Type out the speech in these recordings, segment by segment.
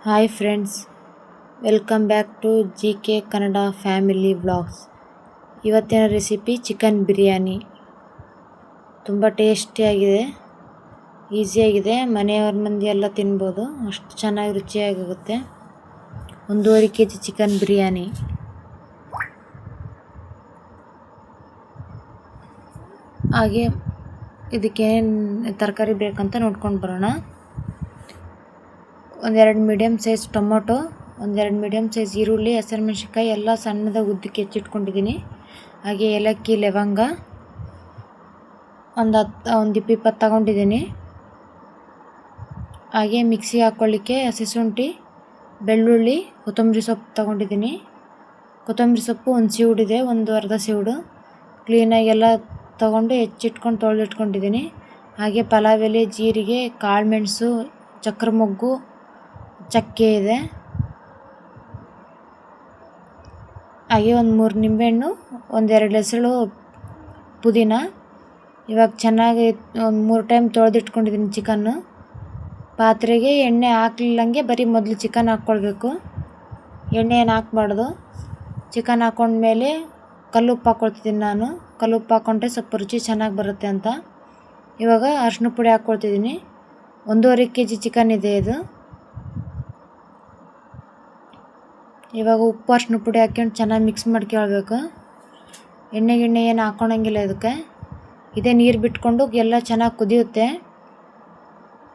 Hi friends, welcome back to GK Kannada family vlogs. ಇವತ್ತಿನ recipe chicken biryani. ತುಂಬ ಟೇಸ್ಟಿಯಾಗಿದೆ, ಈಸಿಯಾಗಿದೆ. ಮನೆಯವ್ರ ಮಂದಿ ಎಲ್ಲ ತಿನ್ಬೋದು, ಅಷ್ಟು ಚೆನ್ನಾಗಿ ರುಚಿಯಾಗುತ್ತೆ. 1.5 kg ಚಿಕನ್ ಬಿರಿಯಾನಿ. ಹಾಗೆ ಇದಕ್ಕೇನು ತರಕಾರಿ ಬೇಕಂತ ನೋಡ್ಕೊಂಡು ಬರೋಣ. ಒಂದೆರಡು ಮೀಡಿಯಮ್ ಸೈಜ್ ಟೊಮೊಟೊ, ಒಂದೆರಡು ಮೀಡಿಯಮ್ ಸೈಜ್ ಈರುಳ್ಳಿ, ಹಸಿಮೆಣ್ಸಿನ್ಕಾಯಿ ಎಲ್ಲ ಸಣ್ಣದಾಗಿ ಉದ್ದಕ್ಕೆ ಹೆಚ್ಚಿಟ್ಕೊಂಡಿದ್ದೀನಿ. ಹಾಗೆ ಏಲಕ್ಕಿ, ಲವಂಗ ಒಂದು 20 ತಗೊಂಡಿದ್ದೀನಿ. ಹಾಗೆ ಮಿಕ್ಸಿ ಹಾಕ್ಕೊಳ್ಳಿಕ್ಕೆ ಹಸಿ ಶುಂಠಿ, ಬೆಳ್ಳುಳ್ಳಿ, ಕೊತ್ತಂಬರಿ ಸೊಪ್ಪು ತಗೊಂಡಿದ್ದೀನಿ. ಕೊತ್ತಂಬರಿ ಸೊಪ್ಪು ಒಂದು ಸೀಡಿದೆ, ಒಂದು ಅರ್ಧ ಸೀಡು ಕ್ಲೀನಾಗಿ ಎಲ್ಲ ತೊಗೊಂಡು ಹೆಚ್ಚಿಟ್ಕೊಂಡು ತೊಳೆದಿಟ್ಕೊಂಡಿದ್ದೀನಿ. ಹಾಗೆ ಪಲಾವ್ ಎಲೆ, ಜೀರಿಗೆ, ಕಾಳು ಮೆಣಸು, ಚಕ್ರ ಮೊಗ್ಗು, ಚಕ್ಕೆ ಇದೆ. ಹಾಗೆ ಒಂದು 3 ನಿಂಬೆಹಣ್ಣು, ಒಂದೆರಡು ಹೆಸಳು ಪುದೀನ. ಇವಾಗ ಚೆನ್ನಾಗಿ ಒಂದು 3 ಟೈಮ್ ತೊಳೆದಿಟ್ಕೊಂಡಿದ್ದೀನಿ ಚಿಕನ್ನು. ಪಾತ್ರೆಗೆ ಎಣ್ಣೆ ಹಾಕ್ಲಿಲ್ಲಂಗೆ ಬರೀ ಮೊದಲು ಚಿಕನ್ ಹಾಕ್ಕೊಳ್ಬೇಕು, ಎಣ್ಣೆ ಏನು ಹಾಕ್ಬಾರ್ದು. ಚಿಕನ್ ಹಾಕ್ಕೊಂಡ್ಮೇಲೆ ಕಲ್ಲುಪ್ಪು ಹಾಕ್ಕೊಳ್ತಿದ್ದೀನಿ ನಾನು. ಕಲ್ಲುಪ್ಪು ಹಾಕ್ಕೊಂಡ್ರೆ ಸ್ವಲ್ಪ ರುಚಿ ಚೆನ್ನಾಗಿ ಬರುತ್ತೆ ಅಂತ. ಇವಾಗ ಅರಿಶಿನ ಪುಡಿ ಹಾಕ್ಕೊಳ್ತಿದ್ದೀನಿ. 1.5 kg ಚಿಕನ್ ಇದೆ ಇದು. ಇವಾಗ ಉಪ್ಪು ಅರಿಶಿನ ಪುಡಿ ಹಾಕ್ಕೊಂಡು ಚೆನ್ನಾಗಿ ಮಿಕ್ಸ್ ಮಾಡ್ಕೊಳ್ಬೇಕು. ಎಣ್ಣೆ ಏನು ಹಾಕ್ಕೊಳಂಗಿಲ್ಲ ಇದಕ್ಕೆ. ಇದೇ ನೀರು ಬಿಟ್ಕೊಂಡು ಎಲ್ಲ ಚೆನ್ನಾಗಿ ಕುದಿಯುತ್ತೆ.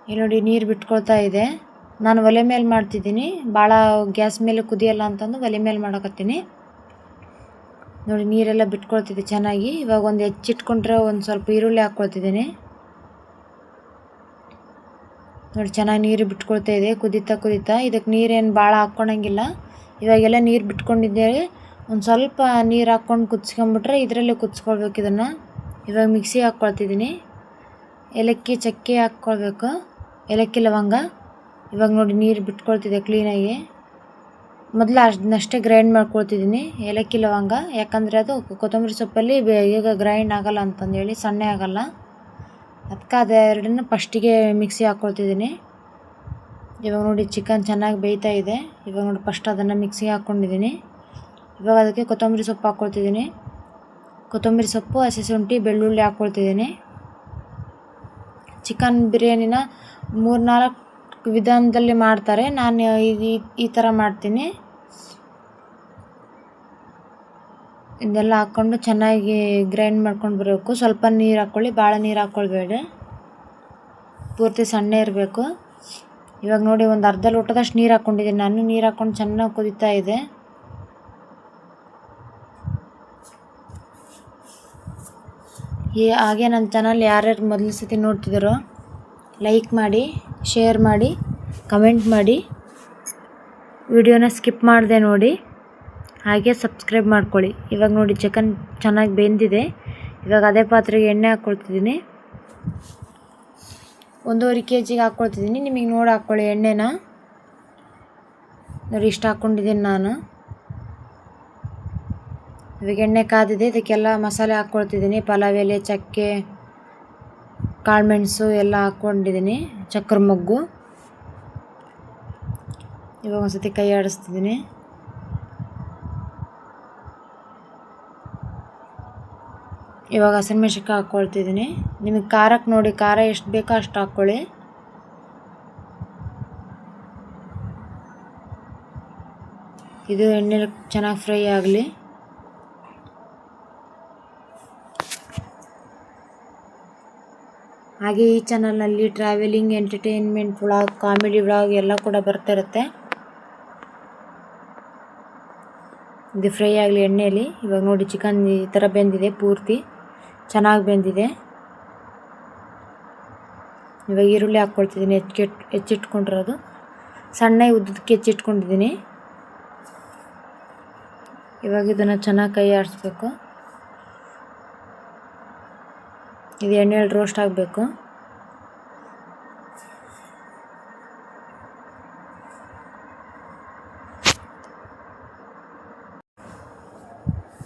ಇಲ್ಲಿ ನೋಡಿ, ನೀರು ಬಿಟ್ಕೊಳ್ತಾ ಇದೆ. ನಾನು ಒಲೆ ಮೇಲೆ ಮಾಡ್ತಿದ್ದೀನಿ, ಭಾಳ ಗ್ಯಾಸ್ ಮೇಲೆ ಕುದಿಯಲ್ಲ ಅಂತಂದು ಒಲೆ ಮೇಲೆ ಮಾಡಕತ್ತೀನಿ. ನೋಡಿ, ನೀರೆಲ್ಲ ಬಿಟ್ಕೊಳ್ತಿದ್ದೆ ಚೆನ್ನಾಗಿ. ಇವಾಗ ಒಂದು ಹೆಚ್ಚಿಟ್ಕೊಂಡ್ರೆ ಒಂದು ಸ್ವಲ್ಪ ಈರುಳ್ಳಿ ಹಾಕ್ಕೊಳ್ತಿದ್ದೀನಿ. ನೋಡಿ, ಚೆನ್ನಾಗಿ ನೀರು ಬಿಟ್ಕೊಳ್ತಾ ಇದೆ ಕುದೀತಾ. ಇದಕ್ಕೆ ನೀರೇನು ಭಾಳ ಹಾಕ್ಕೊಳಂಗಿಲ್ಲ. ಇವಾಗೆಲ್ಲ ನೀರು ಬಿಟ್ಕೊಂಡಿದ್ದೇವೆ. ಒಂದು ಸ್ವಲ್ಪ ನೀರು ಹಾಕ್ಕೊಂಡು ಕುದಿಸ್ಕೊಂಬಿಟ್ರೆ ಇದರಲ್ಲೇ ಕುದಿಸ್ಕೊಳ್ಬೇಕು ಇದನ್ನು. ಇವಾಗ ಮಿಕ್ಸಿ ಹಾಕ್ಕೊಳ್ತಿದ್ದೀನಿ. ಏಲಕ್ಕಿ, ಚಕ್ಕೆ ಹಾಕ್ಕೊಳ್ಬೇಕು, ಏಲಕ್ಕಿ, ಲವಂಗ. ಇವಾಗ ನೋಡಿ, ನೀರು ಬಿಟ್ಕೊಳ್ತಿದೆ ಕ್ಲೀನಾಗಿ. ಮೊದಲು ಅದನ್ನಷ್ಟೇ ಗ್ರೈಂಡ್ ಮಾಡ್ಕೊಳ್ತಿದ್ದೀನಿ, ಏಲಕ್ಕಿ, ಲವಂಗ. ಯಾಕಂದರೆ ಅದು ಕೊತ್ತಂಬರಿ ಸೊಪ್ಪಲ್ಲಿ ಈಗ ಗ್ರೈಂಡ್ ಆಗೋಲ್ಲ ಅಂತಂದೇಳಿ, ಸಣ್ಣ ಆಗೋಲ್ಲ. ಅದಕ್ಕೆ ಅದೆರಡನ್ನ ಫಸ್ಟಿಗೆ ಮಿಕ್ಸಿ ಹಾಕ್ಕೊಳ್ತಿದ್ದೀನಿ. ಇವಾಗ ನೋಡಿ, ಚಿಕನ್ ಚೆನ್ನಾಗಿ ಬೇಯ್ತಾ ಇದೆ. ಇವಾಗ ನೋಡಿ, ಫಸ್ಟ್ ಅದನ್ನು ಮಿಕ್ಸಿಗೆ ಹಾಕ್ಕೊಂಡಿದ್ದೀನಿ. ಇವಾಗ ಅದಕ್ಕೆ ಕೊತ್ತಂಬರಿ ಸೊಪ್ಪು ಹಾಕ್ಕೊಳ್ತಿದ್ದೀನಿ. ಕೊತ್ತಂಬರಿ ಸೊಪ್ಪು, ಹಸಿ ಶುಂಠಿ, ಬೆಳ್ಳುಳ್ಳಿ ಹಾಕ್ಕೊಳ್ತಿದ್ದೀನಿ. ಚಿಕನ್ ಬಿರಿಯಾನಿನ 3-4 ವಿಧಾನದಲ್ಲಿ ಮಾಡ್ತಾರೆ. ನಾನು ಈ ಥರ ಮಾಡ್ತೀನಿ. ಇದೆಲ್ಲ ಹಾಕ್ಕೊಂಡು ಚೆನ್ನಾಗಿ ಗ್ರೈಂಡ್ ಮಾಡ್ಕೊಂಡು ಬರಬೇಕು. ಸ್ವಲ್ಪ ನೀರು ಹಾಕ್ಕೊಳ್ಳಿ, ಭಾಳ ನೀರು ಹಾಕ್ಕೊಳ್ಬೇಡಿ, ಪೂರ್ತಿ ಸಣ್ಣ ಇರಬೇಕು. ಇವಾಗ ನೋಡಿ, ಒಂದು ಅರ್ಧ ಲೋಟದಷ್ಟು ನೀರು ಹಾಕ್ಕೊಂಡಿದ್ದೀನಿ ನಾನು. ನೀರು ಹಾಕ್ಕೊಂಡು ಚೆನ್ನಾಗಿ ಕುದೀತಾ ಇದೆ. ಹಾಗೆ ನನ್ನ ಚಾನಲ್ ಯಾರ್ಯಾರು ಮೊದಲ ಸತಿ ನೋಡ್ತಿದ್ದಾರೋ ಲೈಕ್ ಮಾಡಿ, ಶೇರ್ ಮಾಡಿ, ಕಮೆಂಟ್ ಮಾಡಿ, ವಿಡಿಯೋನ ಸ್ಕಿಪ್ ಮಾಡಿದೆ ನೋಡಿ. ಹಾಗೆ ಸಬ್ಸ್ಕ್ರೈಬ್ ಮಾಡ್ಕೊಳ್ಳಿ. ಇವಾಗ ನೋಡಿ, ಚಿಕನ್ ಚೆನ್ನಾಗಿ ಬೆಂದಿದೆ. ಇವಾಗ ಅದೇ ಪಾತ್ರೆಗೆ ಎಣ್ಣೆ ಹಾಕ್ಕೊಳ್ತಿದ್ದೀನಿ. 1.5 kg ಹಾಕ್ಕೊಳ್ತಿದ್ದೀನಿ. ನಿಮಗೆ ನೋಡಿ ಹಾಕ್ಕೊಳ್ಳಿ ಎಣ್ಣೆನ. ನೋಡಿ, ಇಷ್ಟು ಹಾಕ್ಕೊಂಡಿದ್ದೀನಿ ನಾನು. ಇವಾಗ ಎಣ್ಣೆ ಕಾದಿದೆ. ಇದಕ್ಕೆಲ್ಲ ಮಸಾಲೆ ಹಾಕ್ಕೊಳ್ತಿದ್ದೀನಿ. ಪಲಾವ್ ಎಲೆ, ಚಕ್ಕೆ, ಕಾಳು ಮೆಣಸು ಎಲ್ಲ ಹಾಕ್ಕೊಂಡಿದ್ದೀನಿ, ಚಕ್ರ ಮೊಗ್ಗು. ಇವಾಗ ಒಂದು ಸತಿ ಕೈ ಆಡಿಸ್ತಿದ್ದೀನಿ. ಇವಾಗ ಹಸಿಮೆಣ್ಸಿನ್ಕಾಯಿ ಹಾಕ್ಕೊಳ್ತಿದ್ದೀನಿ. ನಿಮಗೆ ಖಾರಕ್ಕೆ ನೋಡಿ, ಖಾರ ಎಷ್ಟು ಬೇಕೋ ಅಷ್ಟು ಹಾಕ್ಕೊಳ್ಳಿ. ಇದು ಎಣ್ಣೆಲಿ ಚೆನ್ನಾಗಿ ಫ್ರೈ ಆಗಲಿ. ಹಾಗೆ ಈ ಚಾನಲ್ನಲ್ಲಿ travelling, entertainment vlog, comedy vlog ಎಲ್ಲ ಕೂಡ ಬರ್ತಿರುತ್ತೆ. ಇದು ಫ್ರೈ ಆಗಲಿ ಎಣ್ಣೆಯಲ್ಲಿ. ಇವಾಗ ನೋಡಿ, ಚಿಕನ್ ಈ ಥರ ಬೆಂದಿದೆ, ಪೂರ್ತಿ ಚೆನ್ನಾಗಿ ಬೆಂದಿದೆ. ಇವಾಗ ಈರುಳ್ಳಿ ಹಾಕ್ಕೊಳ್ತಿದ್ದೀನಿ, ಹೆಚ್ಚಿಟ್ಕೊಂಡಿರೋದು. ಸಣ್ಣ ಉದ್ದಕ್ಕೆ ಹೆಚ್ಚಿಟ್ಕೊಂಡಿದ್ದೀನಿ. ಇವಾಗ ಇದನ್ನು ಚೆನ್ನಾಗಿ ಕೈ ಆಡಿಸ್ಬೇಕು. ಇದು ಎಣ್ಣೆಯಲ್ಲಿ ರೋಸ್ಟ್ ಆಗಬೇಕು.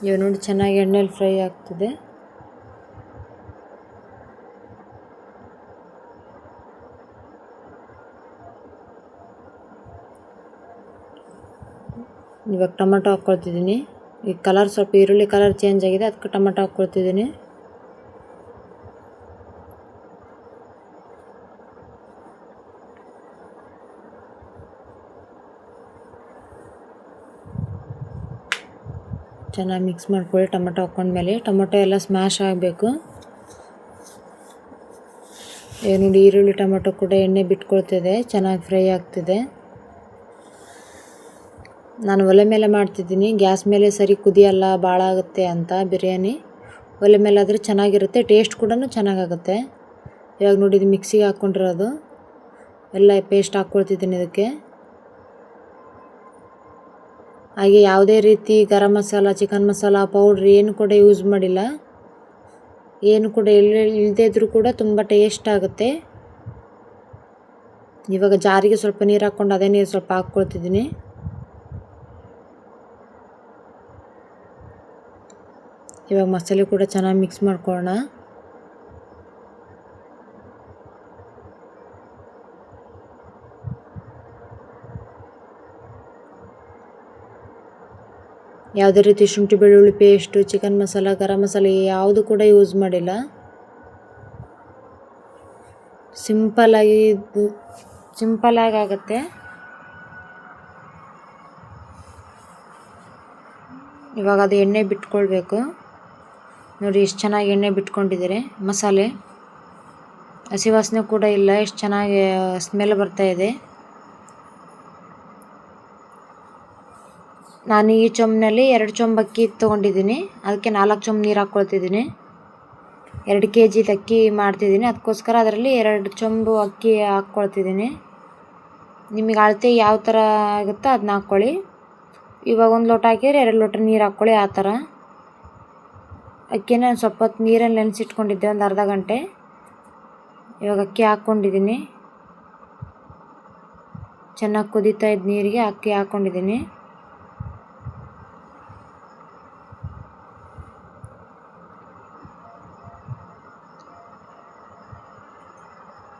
ಇವಾಗ ನೋಡಿ, ಚೆನ್ನಾಗಿ ಎಣ್ಣೆಯಲ್ಲಿ ಫ್ರೈ ಆಗ್ತಿದೆ. ಇವಾಗ ಟೊಮೆಟೊ ಹಾಕ್ಕೊಳ್ತಿದ್ದೀನಿ. ಈ ಕಲರ್ ಸ್ವಲ್ಪ ಈರುಳ್ಳಿ ಕಲರ್ ಚೇಂಜ್ ಆಗಿದೆ, ಅದಕ್ಕೆ ಟೊಮೆಟೊ ಹಾಕ್ಕೊಳ್ತಿದ್ದೀನಿ. ಚೆನ್ನಾಗಿ ಮಿಕ್ಸ್ ಮಾಡ್ಕೊಳ್ಳಿ. ಟೊಮೆಟೊ ಹಾಕ್ಕೊಂಡ್ಮೇಲೆ ಟೊಮೆಟೊ ಎಲ್ಲ ಸ್ಮ್ಯಾಶ್ ಆಗಬೇಕು. ನೋಡಿ ಈರುಳ್ಳಿ ಟೊಮೆಟೊ ಕೂಡ ಎಣ್ಣೆ ಬಿಟ್ಕೊಳ್ತಿದೆ, ಚೆನ್ನಾಗಿ ಫ್ರೈ ಆಗ್ತಿದೆ. ನಾನು ಒಲೆ ಮೇಲೆ ಮಾಡ್ತಿದ್ದೀನಿ, ಗ್ಯಾಸ್ ಮೇಲೆ ಸರಿ ಕುದಿಯಲ್ಲ, ಭಾಳ ಆಗುತ್ತೆ ಅಂತ ಬಿರಿಯಾನಿ. ಒಲೆ ಮೇಲೆ ಆದರೆ ಚೆನ್ನಾಗಿರುತ್ತೆ, ಟೇಸ್ಟ್ ಕೂಡ ಚೆನ್ನಾಗಾಗುತ್ತೆ. ಇವಾಗ ನೋಡಿ ಇದು ಮಿಕ್ಸಿಗೆ ಹಾಕ್ಕೊಂಡಿರೋದು ಎಲ್ಲ ಪೇಸ್ಟ್ ಹಾಕ್ಕೊಳ್ತಿದ್ದೀನಿ ಇದಕ್ಕೆ. ಹಾಗೆ ಯಾವುದೇ ರೀತಿ ಗರಂ ಮಸಾಲ, ಚಿಕನ್ ಮಸಾಲ ಪೌಡ್ರ್ ಏನು ಕೂಡ ಯೂಸ್ ಮಾಡಿಲ್ಲ. ಏನು ಕೂಡ ಇಲ್ಲದೇ ಇದ್ರೂ ಕೂಡ ತುಂಬ ಟೇಸ್ಟ್ ಆಗುತ್ತೆ. ಇವಾಗ ಜಾರಿಗೆ ಸ್ವಲ್ಪ ನೀರು ಹಾಕ್ಕೊಂಡು ಅದೇ ನೀರು ಸ್ವಲ್ಪ ಹಾಕ್ಕೊಳ್ತಿದ್ದೀನಿ. ಇವಾಗ ಮಸಾಲೆ ಕೂಡ ಚೆನ್ನಾಗಿ ಮಿಕ್ಸ್ ಮಾಡ್ಕೊಳ್ಳೋಣ. ಯಾವುದೇ ರೀತಿ ಶುಂಠಿ ಬೆಳ್ಳುಳ್ಳಿ ಪೇಸ್ಟು, ಚಿಕನ್ ಮಸಾಲ, ಗರಂ ಮಸಾಲೆ ಯಾವುದು ಕೂಡ ಯೂಸ್ ಮಾಡಿಲ್ಲ. ಸಿಂಪಲ್ಲಾಗಿ ಆಗುತ್ತೆ. ಇವಾಗ ಅದು ಎಣ್ಣೆ ಬಿಟ್ಕೊಳ್ಬೇಕು. ನೋಡಿ ಎಷ್ಟು ಚೆನ್ನಾಗಿ ಎಣ್ಣೆ ಬಿಟ್ಕೊಂಡಿದ್ದಾರೆ. ಮಸಾಲೆ ಹಸಿ ವಾಸನೆ ಕೂಡ ಇಲ್ಲ, ಎಷ್ಟು ಚೆನ್ನಾಗಿ ಸ್ಮೆಲ್ ಬರ್ತಾ ಇದೆ. ನಾನು ಈ ಚೊಂಬಿನಲ್ಲಿ 2 ಚೊಂಬು ಅಕ್ಕಿ ತೊಗೊಂಡಿದ್ದೀನಿ, ಅದಕ್ಕೆ 4 ಚೊಂಬು ನೀರು ಹಾಕ್ಕೊಳ್ತಿದ್ದೀನಿ. 2 kg ಅಕ್ಕಿ ಮಾಡ್ತಿದ್ದೀನಿ, ಅದಕ್ಕೋಸ್ಕರ ಅದರಲ್ಲಿ 2 ಚೊಂಬು ಅಕ್ಕಿ ಹಾಕ್ಕೊಳ್ತಿದ್ದೀನಿ. ನಿಮಗೆ ಅಳತೆ ಯಾವ ಥರ ಆಗುತ್ತೋ ಅದನ್ನ ಹಾಕ್ಕೊಳ್ಳಿ. ಇವಾಗ 1 ಲೋಟ ಹಾಕಿದರೆ 2 ಲೋಟ ನೀರು ಹಾಕ್ಕೊಳ್ಳಿ. ಆ ಥರ ಅಕ್ಕಿನ ಸ್ವಲ್ಪ ಹೊತ್ತು ನೀರಲ್ಲಿ ನೆನೆಸಿಟ್ಕೊಂಡಿದ್ದೆ, ಒಂದು ಅರ್ಧ ಗಂಟೆ. ಇವಾಗ ಅಕ್ಕಿ ಹಾಕ್ಕೊಂಡಿದ್ದೀನಿ. ಚೆನ್ನಾಗಿ ಕುದೀತಾ ಇದ್ದ ನೀರಿಗೆ ಅಕ್ಕಿ ಹಾಕ್ಕೊಂಡಿದ್ದೀನಿ.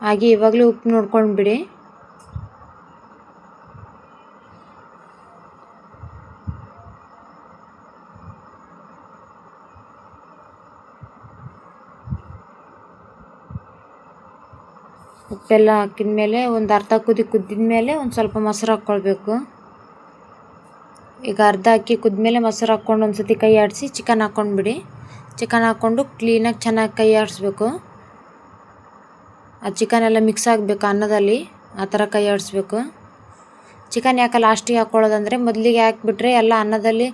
ಹಾಗೆ ಇವಾಗಲೇ ಉಪ್ಪು ನೋಡ್ಕೊಂಡು ಬಿಡಿ. ಉಪ್ಪೆಲ್ಲ ಹಾಕಿದ ಮೇಲೆ ಒಂದು ಅರ್ಧ ಕುದ್ದಿದ ಮೇಲೆ ಒಂದು ಸ್ವಲ್ಪ ಮೊಸರು ಹಾಕ್ಕೊಳ್ಬೇಕು. ಈಗ ಅರ್ಧ ಅಕ್ಕಿ ಕುದ್ಮೇಲೆ ಮೊಸರು ಹಾಕ್ಕೊಂಡು ಒಂದು ಸತಿ ಕೈ ಆಡಿಸಿ ಚಿಕನ್ ಹಾಕ್ಕೊಂಡ್ಬಿಡಿ. ಚಿಕನ್ ಹಾಕ್ಕೊಂಡು ಕ್ಲೀನಾಗಿ ಚೆನ್ನಾಗಿ ಕೈ ಆಡಿಸ್ಬೇಕು. ಆ ಚಿಕನ್ ಎಲ್ಲ ಮಿಕ್ಸ್ ಆಗಬೇಕು ಅನ್ನದಲ್ಲಿ, ಆ ಥರ ಕೈ ಆಡಿಸ್ಬೇಕು. ಚಿಕನ್ ಯಾಕೆ ಲಾಸ್ಟಿಗೆ ಹಾಕ್ಕೊಳ್ಳೋದಂದರೆ ಮೊದಲಿಗೆ ಹಾಕ್ಬಿಟ್ರೆ ಎಲ್ಲ ಅನ್ನದಲ್ಲಿ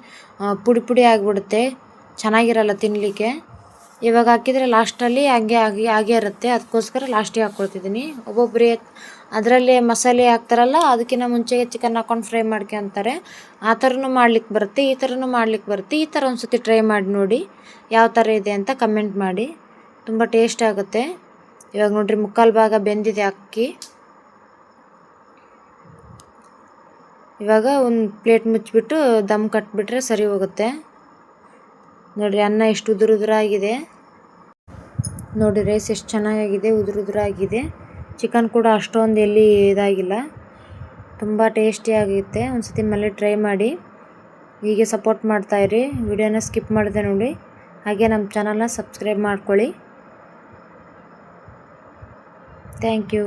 ಪುಡಿ ಆಗಿಬಿಡುತ್ತೆ, ಚೆನ್ನಾಗಿರಲ್ಲ ತಿನ್ನಲಿಕ್ಕೆ. ಇವಾಗ ಹಾಕಿದರೆ ಲಾಸ್ಟಲ್ಲಿ ಹಾಗೆ ಇರುತ್ತೆ, ಅದಕ್ಕೋಸ್ಕರ ಲಾಸ್ಟಿಗೆ ಹಾಕ್ಕೊಳ್ತಿದ್ದೀನಿ. ಒಬ್ಬೊಬ್ಬರು ಅದರಲ್ಲೇ ಮಸಾಲೆ ಹಾಕ್ತಾರಲ್ಲ, ಅದಕ್ಕಿಂತ ಮುಂಚೆಗೆ ಚಿಕನ್ ಹಾಕ್ಕೊಂಡು ಫ್ರೈ ಮಾಡ್ಕೊತಾರೆ. ಆ ಥರನೂ ಮಾಡ್ಲಿಕ್ಕೆ ಬರುತ್ತೆ, ಈ ಥರನೂ ಮಾಡ್ಲಿಕ್ಕೆ ಬರುತ್ತೆ. ಈ ಥರ ಒಂದು ಸತಿ ಟ್ರೈ ಮಾಡಿ ನೋಡಿ, ಯಾವ ಥರ ಇದೆ ಅಂತ ಕಮೆಂಟ್ ಮಾಡಿ. ತುಂಬ ಟೇಸ್ಟ್ ಆಗುತ್ತೆ. ಇವಾಗ ನೋಡಿರಿ, 3/4 ಭಾಗ ಬೆಂದಿದೆ ಅಕ್ಕಿ. ಇವಾಗ ಒಂದು ಪ್ಲೇಟ್ ಮುಚ್ಚಿಬಿಟ್ಟು ದಮ್ ಕಟ್ಬಿಟ್ರೆ ಸರಿ ಹೋಗುತ್ತೆ. ನೋಡಿರಿ, ಅನ್ನ ಎಷ್ಟು ಉದುರಾಗಿದೆ. ನೋಡಿ ರೈಸ್ ಎಷ್ಟು ಚೆನ್ನಾಗಿದೆ, ಉದುರಾಗಿದೆ. ಚಿಕನ್ ಕೂಡ ಅಷ್ಟೊಂದು ಎಲ್ಲಿ ಇದಾಗಿಲ್ಲ, ತುಂಬ ಟೇಸ್ಟಿಯಾಗಿರುತ್ತೆ. ಒಂದು ಸತಿ ಮೇಲೆ ಟ್ರೈ ಮಾಡಿ. ಹೀಗೆ ಸಪೋರ್ಟ್ ಮಾಡ್ತಾಯಿರಿ. ವಿಡಿಯೋನ ಸ್ಕಿಪ್ ಮಾಡಿದೆ ನೋಡಿ. ಹಾಗೆ ನಮ್ಮ ಚಾನಲ್ನ ಸಬ್ಸ್ಕ್ರೈಬ್ ಮಾಡ್ಕೊಳ್ಳಿ. Thank you.